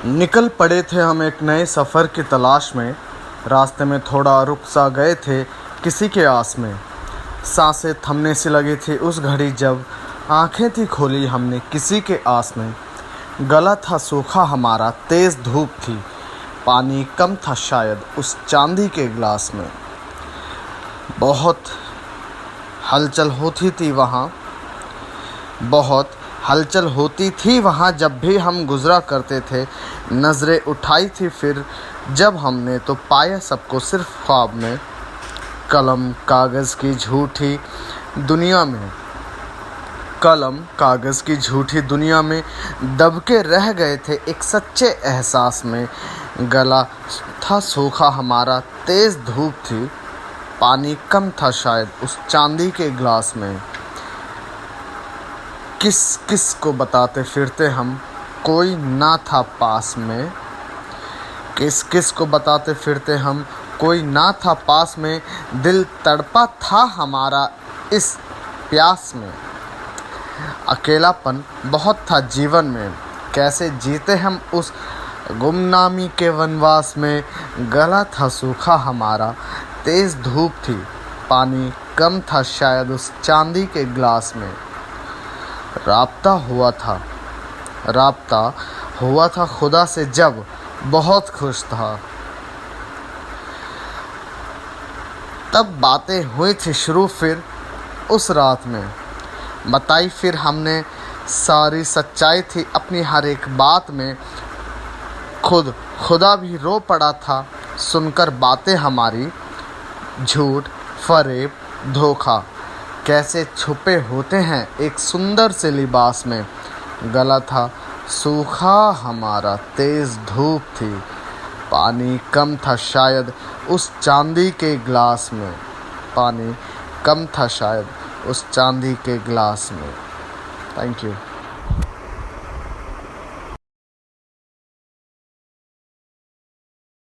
निकल पड़े थे हम एक नए सफ़र की तलाश में। रास्ते में थोड़ा रुक सा गए थे किसी के आस में। सांसें थमने सी लगी थी उस घड़ी जब आंखें थी खोली हमने किसी के आस में। गला था सूखा हमारा, तेज़ धूप थी, पानी कम था शायद उस चांदी के गिलास में। बहुत हलचल होती थी वहाँ जब भी हम गुज़रा करते थे। नज़रें उठाई थी फिर जब हमने तो पाया सबको सिर्फ ख्वाब में। कलम कागज़ की झूठी दुनिया में दबके रह गए थे एक सच्चे एहसास में। गला था सूखा हमारा, तेज़ धूप थी, पानी कम था शायद उस चांदी के गिलास में। किस को बताते फिरते हम, कोई ना था पास में। किस को बताते फिरते हम, कोई ना था पास में। दिल तड़पा था हमारा इस प्यास में। अकेलापन बहुत था जीवन में, कैसे जीते हम उस गुमनामी के वनवास में। गला था सूखा हमारा, तेज़ धूप थी, पानी कम था शायद उस चांदी के गिलास में। राब्ता हुआ था खुदा से जब बहुत खुश था। तब बातें हुई थी शुरू फिर उस रात में। बताई फिर हमने सारी सच्चाई थी अपनी हर एक बात में। खुदा भी रो पड़ा था सुनकर बातें हमारी। झूठ, फरेब, धोखा कैसे छुपे होते हैं एक सुंदर से लिबास में। गला था सूखा हमारा, तेज़ धूप थी, पानी कम था शायद उस चांदी के गिलास में। पानी कम था शायद उस चांदी के गिलास में। Thank you.